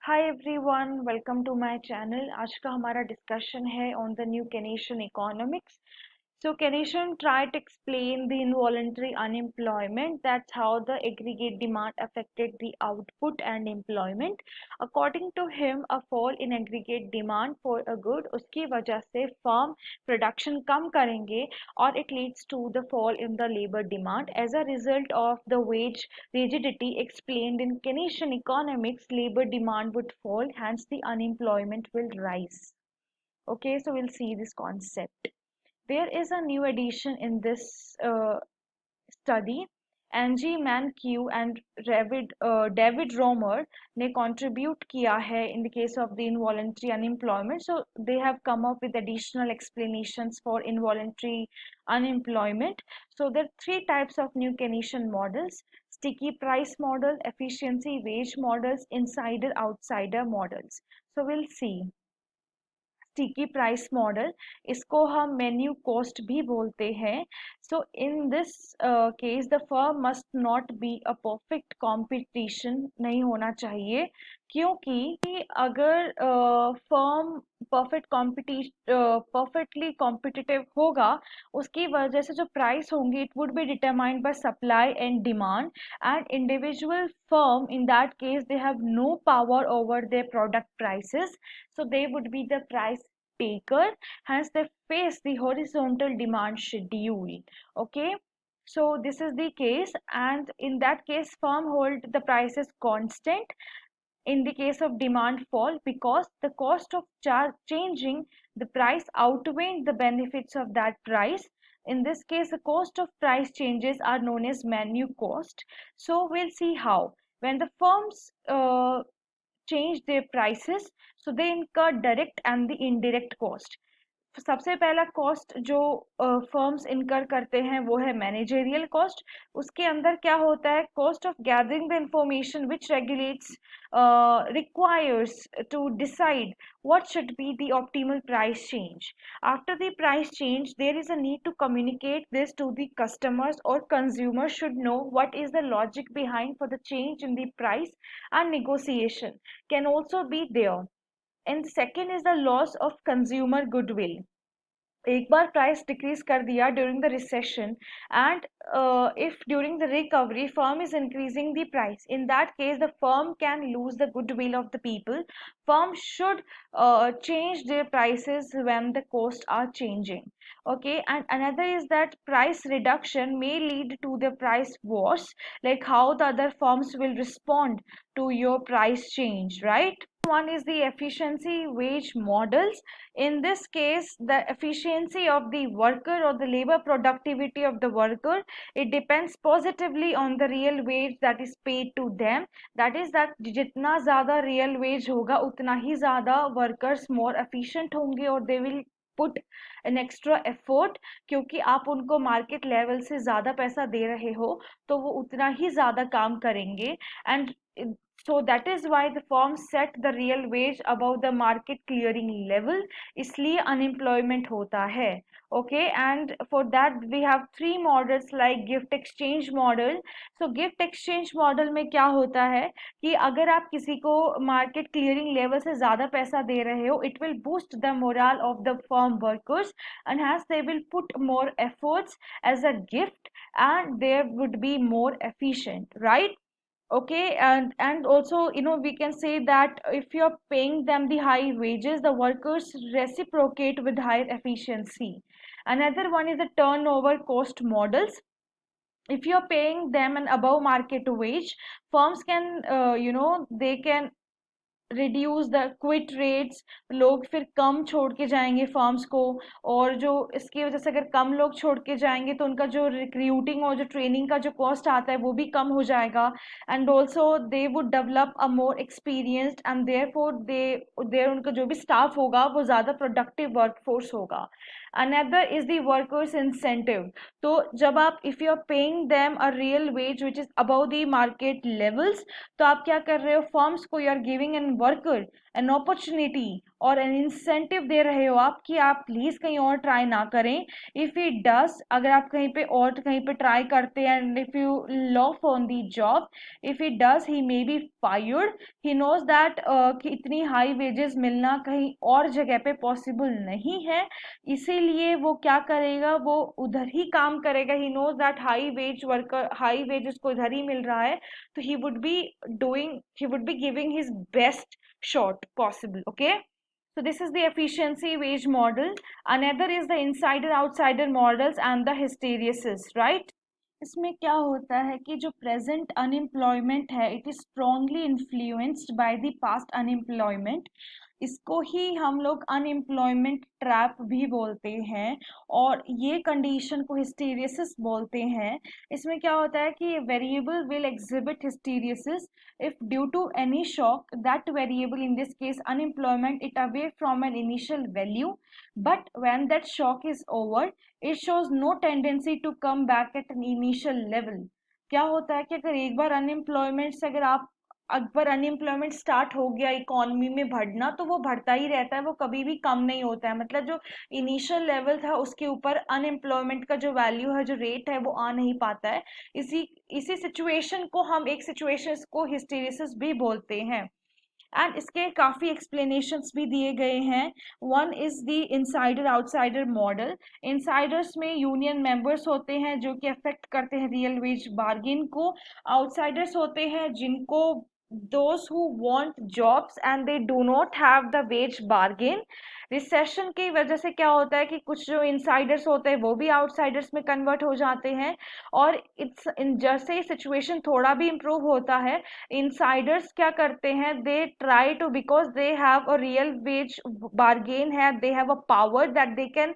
Hi everyone, welcome to my channel. आज का हमारा डिस्कशन है on the new Keynesian economics. So Keynesian tried to explain the involuntary unemployment. That's how the aggregate demand affected the output and employment. According to him, a fall in aggregate demand for a good उसकी वजह से firm production कम करेंगे और it leads to the fall in the labor demand. As a result of the wage rigidity explained in Keynesian economics, labor demand would fall, hence the unemployment will rise. Okay, so we'll see this concept. There is a new addition in this study. Angie Mankiw and David Romer ने contribute किया है in the case of the involuntary unemployment. So they have come up with additional explanations for involuntary unemployment. So there are three types of new Keynesian models: sticky price model, efficiency wage models, insider outsider models. So we'll see. Sticky price model, इसको हम menu cost भी बोलते हैं. So in this case the firm must not be a perfect competition, नहीं होना चाहिए, क्योंकि अगर फर्म परफेक्टली कॉम्पिटिटिव होगा, उसकी वजह से जो प्राइस होंगी it would be determined by supply and demand, and individual firm in that case they have no power over their product prices, so they would be the price taker, hence they face the horizontal demand schedule. Okay, so this is the case, and in that case firm hold the prices constant in the case of demand fall, because the cost of changing the price outweighs the benefits of that price. In this case, the cost of price changes are known as menu cost. So we'll see how. When the firms change their prices, so they incur direct and the indirect cost. सबसे पहला cost जो firms इनकर करते हैं वो है managerial cost. उसके अंदर क्या होता है? Cost of gathering the information which regulates requires to decide what should be the optimal price change. After the price change, there is a need to communicate this to the customers, or consumers should know what is the logic behind for the change in the price, and negotiation can also be there. And second is the loss of consumer goodwill. एक बार price decrease कर दिया during the recession, and if during the recovery firm is increasing the price, in that case the firm can lose the goodwill of the people. Firm should change their prices when the costs are changing. Okay, and another is that price reduction may lead to the price wars, like how the other firms will respond to your price change, right? One is the efficiency wage models. In this case, the efficiency of the worker or the labor productivity of the worker, it depends positively on the real wage that is paid to them. That is that जितना ज़्यादा real wage होगा उतना ही ज़्यादा workers more efficient होंगे, और they will put an extra effort, क्योंकि आप उनको मार्केट लेवल से ज़्यादा पैसा दे रहे हो तो वो उतना ही ज़्यादा काम करेंगे. And so that is why the firm set the real wage above the market clearing level, इसलिए unemployment होता है. Okay, and for that we have three models like gift exchange model. So gift exchange model में क्या होता है कि अगर आप किसी को market clearing level से ज़्यादा पैसा दे रहे हो, it will boost the morale of the firm workers, and hence they will put more efforts as a gift, and they would be more efficient, right? Okay, and also we can say that if you're paying them the high wages, the workers reciprocate with higher efficiency. Another one is the turnover cost models. If you're paying them an above market wage, firms can they can reduce the quit rates. लोग फिर कम छोड़ के जाएंगे firms को, और जो इसकी वजह से अगर कम लोग छोड़ के जाएंगे तो उनका जो रिक्रूटिंग और जो ट्रेनिंग का जो कॉस्ट आता है वो भी कम हो जाएगा. And also they would develop a more experienced, and therefore उनका जो भी स्टाफ होगा वो ज़्यादा प्रोडक्टिव वर्कफोर्स होगा. Another is the workers incentive. तो जब आप if you are paying them a real wage which is above the market levels, तो आप क्या कर रहे हो, फर्म्स को you are giving an worker an opportunity और an incentive दे रहे हो आप कि आप प्लीज कहीं और ट्राई ना करें. इफ ही डस, अगर आप कहीं पे और कहीं पे ट्राई करते हैं and if you laugh on the job, if he does he may be fired. He knows that कि इतनी हाई वेजेस मिलना कहीं और जगह पे पॉसिबल नहीं है, इसीलिए वो क्या करेगा, वो उधर ही काम करेगा. He knows that high wages को इधर ही मिल रहा है, तो he would be giving his best shot possible. Okay, so this is the efficiency wage model. Another is the insider outsider models and the hysteresis, right? इसमें क्या होता है कि जो प्रेजेंट अनएम्प्लॉयमेंट है, it is strongly influenced by the past unemployment. इसको ही हम लोग अनएम्प्लॉयमेंट ट्रैप भी बोलते हैं, और ये कंडीशन को हिस्टीरियसिस बोलते हैं. इसमें क्या होता है कि variable will exhibit hysteresis if due to any shock that variable, in this case unemployment, it away from an initial value, but when that shock is over it shows no tendency to come back at an initial level. क्या होता है कि अगर एक बार unemployment से अगर unemployment start हो गया इकोनॉमी में बढ़ना, तो वो बढ़ता ही रहता है, वो कभी भी कम नहीं होता है. मतलब जो इनिशियल लेवल था उसके ऊपर अनएम्प्लॉयमेंट का जो वैल्यू है, जो रेट है, वो आ नहीं पाता है. इसी सिचुएशन को हम एक सिचुएशन को हिस्टेरिसिस भी बोलते हैं. एंड इसके काफ़ी एक्सप्लेनेशंस भी दिए गए हैं. One is the insider outsider model. Insiders में यूनियन मेंबर्स होते हैं जो कि अफेक्ट करते हैं रियल वेज बार्गेन को. आउटसाइडर्स होते हैं जिनको those who want jobs and they do not have the wage bargain. Recession की वजह से क्या होता है कि कुछ जो इनसाइडर्स होते हैं वो भी आउटसाइडर्स में कन्वर्ट हो जाते हैं, और जैसे सिचुएशन थोड़ा भी इम्प्रूव होता है, इनसाइडर्स क्या करते हैं, they try to, because they have a real wage bargain है, they have a power that they can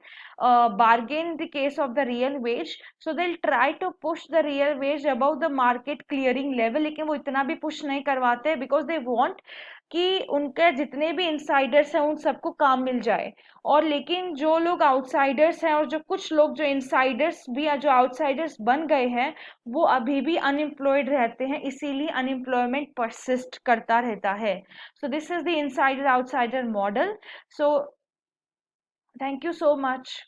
bargain in the case of the real wage, so they'll try to push the real wage above the market clearing level. लेकिन वो इतना भी push नहीं करवाते because they want कि उनके जितने भी इनसाइडर्स हैं उन सबको काम मिल जाए. और लेकिन जो लोग आउटसाइडर्स हैं, और जो कुछ लोग जो इनसाइडर्स भी या जो आउटसाइडर्स बन गए हैं, वो अभी भी अनएम्प्लॉयड रहते हैं, इसीलिए अनएम्प्लॉयमेंट परसिस्ट करता रहता है. So this is the insider outsider model. So thank you so much.